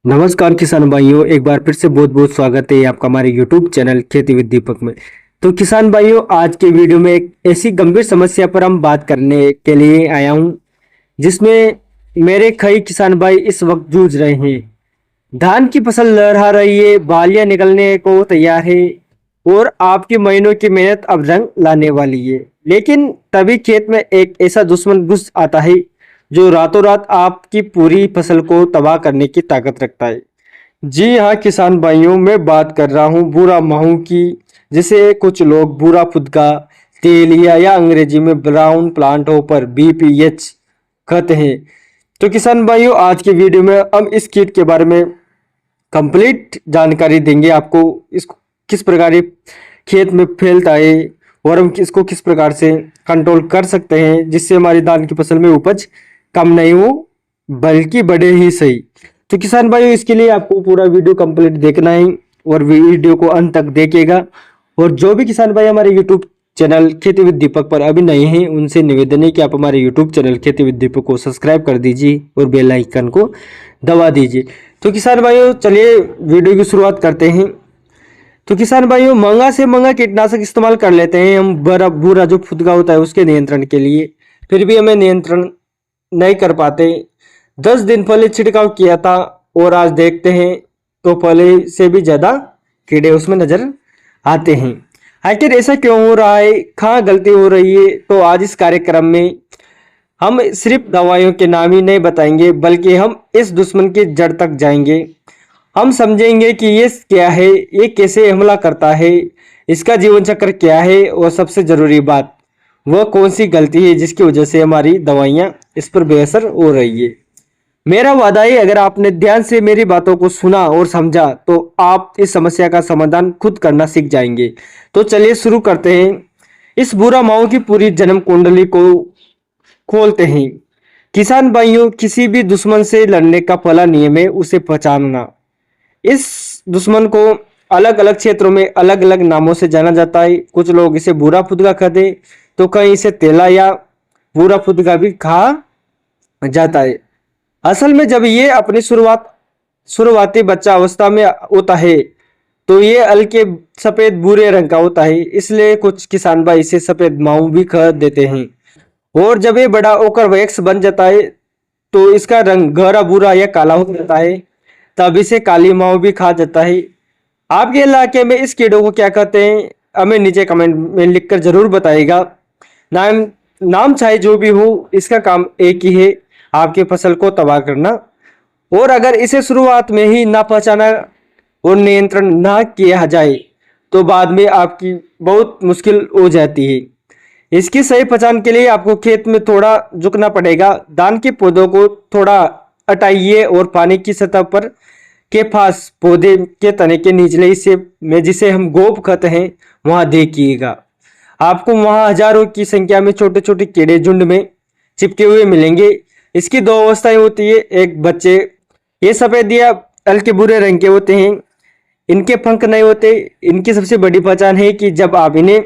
नमस्कार किसान भाइयों, एक बार फिर से बहुत बहुत स्वागत है आपका हमारे YouTube चैनल खेती विद दीपक में। तो किसान भाइयों, आज के वीडियो में एक ऐसी गंभीर समस्या पर हम बात करने के लिए आया हूं, जिसमें मेरे कई किसान भाई इस वक्त जूझ रहे हैं। धान की फसल लहरा रही है, बालियां निकलने को तैयार है और आपकी महीनों की मेहनत अब रंग लाने वाली है। लेकिन तभी खेत में एक ऐसा दुश्मन घुस आता है जो रातों रात आपकी पूरी फसल को तबाह करने की ताकत रखता है। जी हाँ किसान भाइयों, मैं बात कर रहा हूँ बुरा माहू की, जिसे कुछ लोग बुरा फुदका, तेलिया या अंग्रेजी में ब्राउन प्लांट होपर BPH कहते हैं। तो किसान भाइयों, आज की वीडियो में हम इस कीट के बारे में कंप्लीट जानकारी देंगे आपको। इसको किस प्रकार ये खेत में फैलता है और हम इसको किस प्रकार से कंट्रोल कर सकते हैं, जिससे हमारी धान की फसल में उपज कम नहीं हो बल्कि बढ़े ही सही। तो किसान भाइयों, इसके लिए आपको पूरा वीडियो कंप्लीट देखना है और वीडियो को अंत तक देखिएगा। और जो भी किसान भाई हमारे यूट्यूब चैनल खेती विद दीपक पर अभी नए हैं, उनसे निवेदन है कि आप हमारे यूट्यूब चैनल खेती विद दीपक को सब्सक्राइब कर दीजिए और बेल आइकन को दबा दीजिए। तो किसान भाइयों, चलिए वीडियो की शुरुआत करते हैं। तो किसान भाइयों, महंगा से महंगा कीटनाशक इस्तेमाल कर लेते हैं हम बड़ा बुरा जो फुदका होता है उसके नियंत्रण के लिए, फिर भी हमें नियंत्रण नहीं कर पाते। 10 दिन पहले छिड़काव किया था और आज देखते हैं तो पहले से भी ज्यादा कीड़े उसमें नजर आते हैं। आखिर ऐसा क्यों हो रहा है, कहाँ गलती हो रही है? तो आज इस कार्यक्रम में हम सिर्फ दवाइयों के नाम ही नहीं बताएंगे, बल्कि हम इस दुश्मन की जड़ तक जाएंगे। हम समझेंगे कि ये क्या है, ये कैसे हमला करता है, इसका जीवन चक्र क्या है और सबसे जरूरी बात, वह कौन सी गलती है जिसकी वजह से हमारी दवाइयाँ इस पर बेअसर हो रही है। मेरा वादा है, अगर आपने ध्यान से मेरी बातों को सुना और समझा तो आप इस समस्या का समाधान खुद करना सीख जाएंगे। तो चलिए शुरू करते हैं। इस बुरा माओ की पूरी जन्म कुंडली को खोलते हैं। किसान भाइयों, किसी भी दुश्मन से लड़ने का पहला नियम है उसे पहचानना। इस दुश्मन को अलग अलग क्षेत्रों में अलग अलग नामों से जाना जाता है। कुछ लोग इसे बुरा फुदका कहते हैं, तो कहीं इसे तेला या बुरा फुदका भी कहा जाता है। असल में जब ये अपनी शुरुआती बच्चा अवस्था में होता है तो ये हल्के सफेद भूरे रंग का होता है, इसलिए कुछ किसान भाई इसे सफेद माऊ भी कह देते हैं। और जब ये बड़ा होकर वयस्क बन जाता है तो इसका रंग गहरा भूरा या काला हो जाता है, तब इसे काली माऊ भी कहा जाता है। आपके इलाके में इस कीड़ों को क्या कहते हैं, हमें नीचे कमेंट में लिखकर जरूर बताइएगा। नाम नाम चाहे जो भी हो, इसका काम एक ही है, आपकी फसल को तबाह करना। और अगर इसे शुरुआत में ही ना पहचाना और नियंत्रण ना किया जाए तो बाद में आपकी बहुत मुश्किल हो जाती है। इसकी सही पहचान के लिए आपको खेत में थोड़ा झुकना पड़ेगा, धान के पौधों को थोड़ा हटाइए और पानी की सतह पर के पास पौधे के तने के निचले हिस्से में, जिसे हम गोप कहते हैं, वहां देखिएगा। आपको वहां हजारों की संख्या में छोटे छोटे कीड़े झुंड में चिपके हुए मिलेंगे। इसकी दो अवस्थाएं होती है, एक बच्चे, ये सफेद या हल्के भूरे रंग के होते हैं, इनके पंख नहीं होते। इनकी सबसे बड़ी पहचान है कि जब आप इन्हें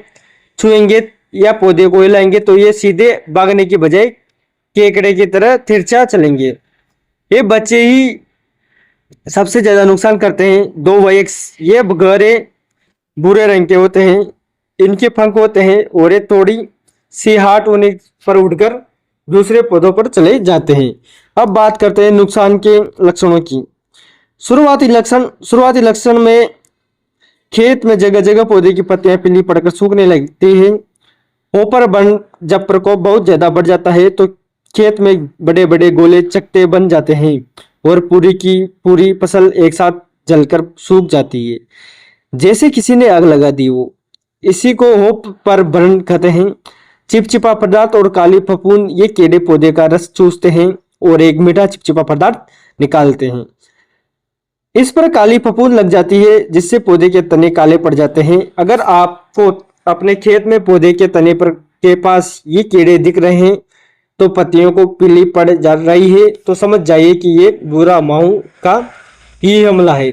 छुएंगे या पौधे को हिलाएंगे तो ये सीधे भागने की बजाय केकड़े की तरह तिरछा चलेंगे। ये बच्चे ही सबसे ज्यादा नुकसान करते हैं। दो वयस्क, ये गहरे भूरे रंग के होते हैं, इनके पंख होते हैं और ये थोड़ी सी हाट होने पर उड़कर दूसरे पौधों पर चले जाते हैं। अब बात करते हैं नुकसान के लक्षणों की। शुरुआती लक्षण में खेत में जगह जगह पौधे की पत्तियां पीली पड़कर सूखने लगती है। ऊपर बन जब प्रकोप बहुत ज्यादा बढ़ जाता है तो खेत में बड़े बड़े गोले चकते बन जाते हैं और पूरी की पूरी फसल एक साथ जलकर सूख जाती है, जैसे किसी ने आग लगा दी हो। इसी को होप पर बर्न कहते हैं। चिपचिपा पदार्थ और काली फफूंद, ये कीड़े पौधे का रस चूसते हैं और एक मीठा चिपचिपा पदार्थ निकालते हैं। इस पर काली फफूंद लग जाती है, जिससे पौधे के तने काले पड़ जाते हैं। अगर आपको अपने खेत में पौधे के तने पर के पास ये कीड़े दिख रहे हैं तो पत्तियों को पीली पड़ जा रही है, तो समझ जाइए कि ये बुरा माहू का ही हमला है।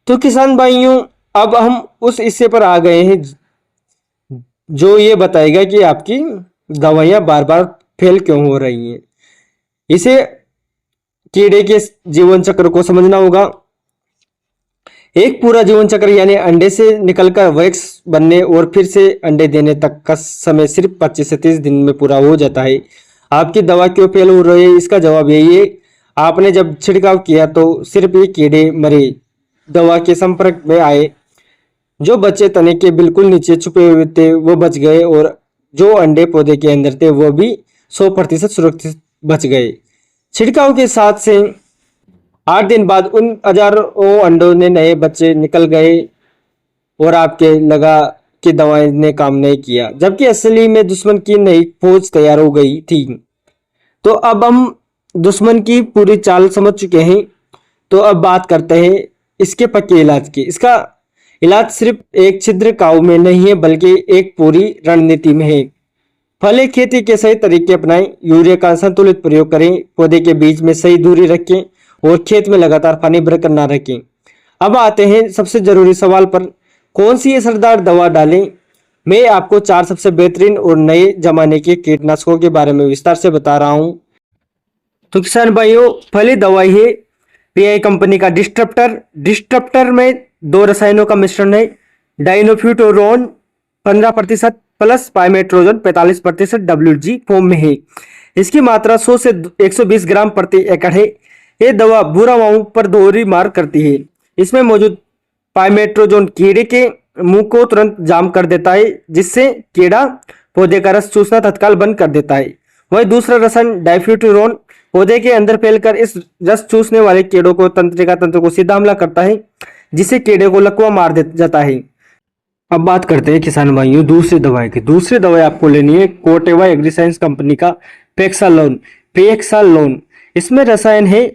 तो किसान भाइयों, अब हम उस हिस्से पर आ गए हैं जो ये बताएगा कि आपकी दवाइयां बार बार फेल क्यों हो रही हैं। इसे कीड़े के जीवन चक्र को समझना होगा। एक पूरा जीवन चक्र यानी अंडे से निकलकर वैक्स बनने और फिर से अंडे देने तक का समय सिर्फ 25 से 30 दिन में पूरा हो जाता है। आपकी दवा क्यों फेल हो रही है, इसका जवाब यही है, आपने जब छिड़काव किया तो सिर्फ ये कीड़े मरे दवा के संपर्क में आए। जो बच्चे तने के बिल्कुल नीचे छुपे हुए थे वो बच गए और जो अंडे पौधे के अंदर थे वो भी 100% सुरक्षित बच गए। छिड़काव के साथ से 8 दिन बाद उन हजारों अंडों ने नए बच्चे निकल गए और आपके लगा कि दवाएं ने काम नहीं किया, जबकि असली में दुश्मन की नई फौज तैयार हो गई थी। तो अब हम दुश्मन की पूरी चाल समझ चुके हैं। तो अब बात करते हैं इसके पक्के इलाज की। इसका इलाज सिर्फ एक छिद्र काव में नहीं है बल्कि एक पूरी रणनीति में है। फले खेती के सही तरीके अपनाएं, यूरिया का संतुलित प्रयोग करें, पौधे के बीच में सही दूरी रखें और खेत में लगातार पानी बरकरार रखें। अब आते हैं सबसे जरूरी सवाल पर, कौन सी असरदार दवा डालें। मैं आपको 4 सबसे बेहतरीन और नए जमाने के कीटनाशकों के बारे में विस्तार से बता रहा हूं। तो किसान भाइयों, पहली दवाई है पीआई कंपनी का डिस्ट्रप्टर। डिस्ट्रप्टर में 2 रसायनों का मिश्रण है, डाइनोफ्यूटोरोन 15% प्लस पाइमेट्रोजन 45% WG फॉर्म में है। इसकी मात्रा 100 से 120 ग्राम प्रति एकड़ है। ये दवा भूरा माऊ पर दोहरी मार करती है। इसमें मौजूद पाइमेट्रोजोन कीड़े के मुंह को तुरंत जाम कर देता है, जिससे कीड़ा पौधे का रस चूसना तत्काल बंद कर देता है। वही दूसरा रसायन डाइफ्यूटोरोन पौधे के अंदर फैलकर इस रस चूसने वाले कीड़ों को तंत्र को सीधा हमला करता है, जिससे कीड़े को लकवा मार दे जाता है। अब बात करते हैं किसान भाइयों दूसरी दवाई की। दूसरी दवाई आपको लेनी है कोटेवा एग्रीसाइंस कंपनी का पेक्सालोन। पेक्सालोन इसमें रसायन है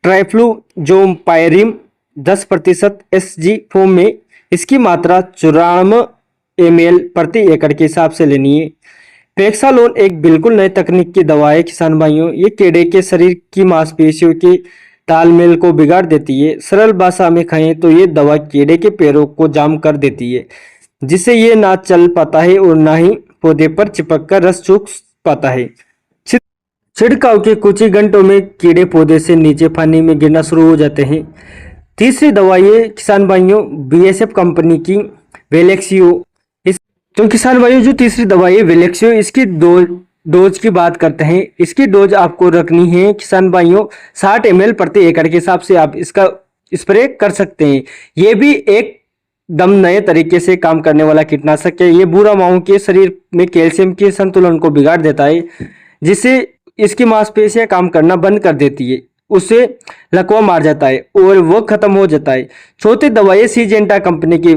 ट्राइफ्लूजोपाइरिम 10% SG फॉर्म में। इसकी मात्रा 94 ml प्रति एकड़ के हिसाब से लेनी है। पेक्सालोन एक बिल्कुल नई तकनीक की दवा है किसान भाइयों। ये कीड़े के शरीर की मांसपेशियों के तालमेल को बिगाड़ देती है। सरल भाषा में कहें तो ये दवा कीड़े के पैरों को जाम कर देती है, जिससे ये ना चल पाता है और ना ही पौधे पर चिपक कर रस चूस पाता है। छिड़काव के कुछ ही घंटों में कीड़े पौधे से नीचे पानी में गिरना शुरू हो जाते हैं। तीसरी दवाई है किसान भाइयों BASF कंपनी की वेलेक्सियो। तो किसान भाइयों जो तीसरी दवाई है वेलेक्सियो, इसकी डोज की बात करते हैं। इसकी डोज आपको रखनी है किसान भाइयों 60 ml प्रति एकड़ के हिसाब से आप इसका स्प्रे कर सकते हैं। ये भी एक दम नए तरीके से काम करने वाला कीटनाशक है। ये भूरा माऊ के शरीर में कैल्शियम के संतुलन को बिगाड़ देता है, जिससे इसकी मांसपेशियां काम करना बंद कर देती है, उससे लकवा मार जाता है और वो खत्म हो जाता है। चौथी दवाई सीजेंटा कंपनी की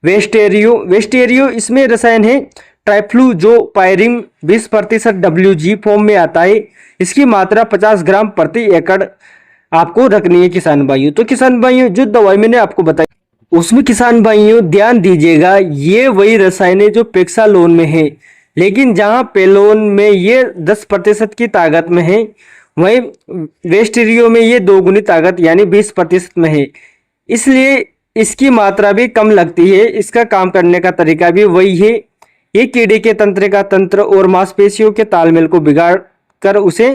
वेस्टेरियो इसमें रसायन है ट्राइफ्लूजोपाइरिम 20% WG फॉर्म में आता है। इसकी मात्रा 50 ग्राम प्रति एकड़ आपको रखनी है किसान भाइयों। तो किसान भाइयों जो दवाई मैंने आपको बताई उसमें किसान भाइयों ध्यान दीजिएगा, ये वही रसायन है जो पेक्सालोन में है, लेकिन जहां पेलोन में ये 10% की ताकत में है, वहीं वेस्टेरियो में ये 2 गुनी ताकत यानी 20% में है। इसलिए इसकी मात्रा भी कम लगती है। इसका काम करने का तरीका भी वही है। ये कीड़े के तंत्र और मांसपेशियों के तालमेल को बिगाड़ कर उसे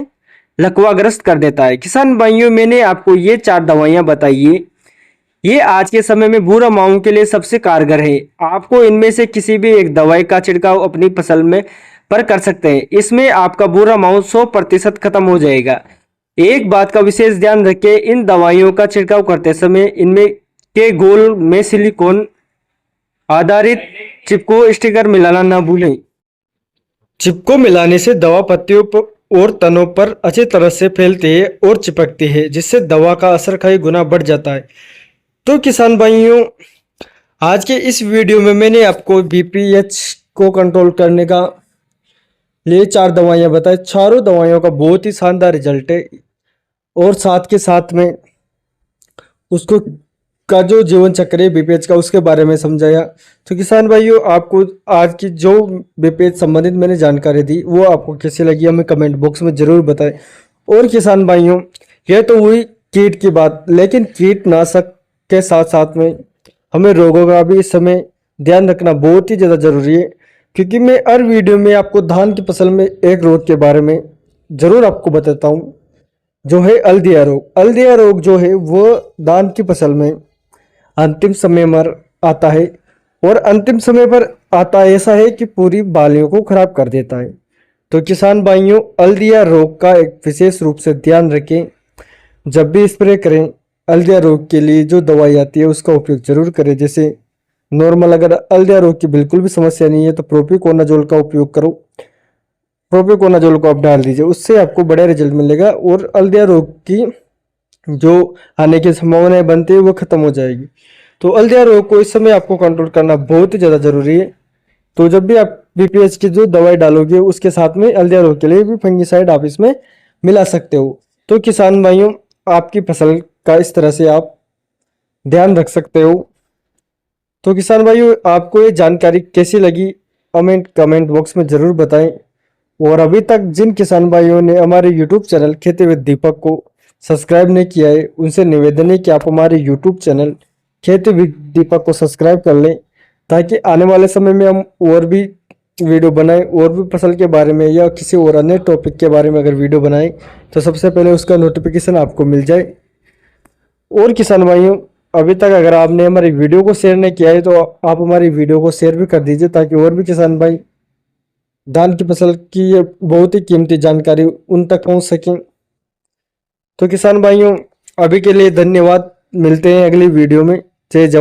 लकवाग्रस्त कर देता है। किसान भाइयों मैंने आपको ये 4 दवाइयां बताई है, ये आज के समय में भूरा माऊ के लिए सबसे कारगर है। आपको इनमें से किसी भी एक दवाई का छिड़काव अपनी फसल में पर कर सकते हैं। इसमें आपका भूरा माऊ 100% खत्म हो जाएगा। एक बात का विशेष ध्यान रखें, इन दवाइयों का छिड़काव करते समय इनमें के गोल में सिलिकॉन आधारित चिपको स्टिकर मिलाना ना भूलें। चिपको मिलाने से दवा पत्तियों पर और तनों पर अच्छी तरह से फैलती है और चिपकती है, जिससे दवा का असर कई गुना बढ़ जाता है। तो किसान भाइयों आज के इस वीडियो में मैंने आपको BPH को कंट्रोल करने का लिए 4 दवाइयां बताई। चारों दवाइयों का बहुत ही शानदार रिजल्ट है और साथ के साथ में उसको का जो जीवन चक्र है BPH का उसके बारे में समझाया। तो किसान भाइयों आपको आज की जो BPH संबंधित मैंने जानकारी दी वो आपको कैसी लगी हमें कमेंट बॉक्स में ज़रूर बताएं। और किसान भाइयों यह तो हुई कीट की बात, लेकिन कीटनाशक के साथ साथ में हमें रोगों का भी इस समय ध्यान रखना बहुत ही ज़्यादा ज़रूरी है, क्योंकि मैं हर वीडियो में आपको धान की फसल में एक रोग के बारे में ज़रूर आपको बताता हूँ, जो है हल्दिया रोग। हल्दिया रोग जो है वो धान की फसल में अंतिम समय पर आता है, और अंतिम समय पर आता ऐसा है कि पूरी बालियों को खराब कर देता है। तो किसान भाइयों, हल्दिया रोग का एक विशेष रूप से ध्यान रखें। जब भी स्प्रे करें, हल्दिया रोग के लिए जो दवाई आती है उसका उपयोग जरूर करें। जैसे नॉर्मल अगर हल्दिया रोग की बिल्कुल भी समस्या नहीं है तो प्रोपिकोनाजोल का उपयोग करो। प्रोपिकोनाजोल को आप डाल दीजिए, उससे आपको बड़ा रिजल्ट मिलेगा और हल्दिया रोग की जो आने की संभावनाएं बनती है वो खत्म हो जाएगी। तो हल्दिया रोग को इस समय आपको कंट्रोल करना बहुत ही ज़्यादा जरूरी है। तो जब भी आप बीपीएच की जो दवाई डालोगे उसके साथ में हल्दिया रोग के लिए भी फंगिसाइड आप इसमें मिला सकते हो। तो किसान भाइयों, आपकी फसल का इस तरह से आप ध्यान रख सकते हो। तो किसान भाइयों, आपको ये जानकारी कैसी लगी कमेंट बॉक्स में ज़रूर बताएं। और अभी तक जिन किसान भाइयों ने हमारे YouTube चैनल खेती विद दीपक को सब्सक्राइब नहीं किया है, उनसे निवेदन है कि आप हमारे YouTube चैनल खेती विद दीपक को सब्सक्राइब कर लें, ताकि आने वाले समय में हम और भी वीडियो बनाएं, और भी फसल के बारे में या किसी और अन्य टॉपिक के बारे में अगर वीडियो बनाएं तो सबसे पहले उसका नोटिफिकेशन आपको मिल जाए। और किसान भाइयों, अभी तक अगर आपने हमारी वीडियो को शेयर नहीं किया है तो आप हमारी वीडियो को शेयर भी कर दीजिए, ताकि और भी किसान भाई धान की फसल की ये बहुत ही कीमती जानकारी उन तक पहुंच सकें। तो किसान भाइयों, अभी के लिए धन्यवाद। मिलते हैं अगली वीडियो में। जय जवान।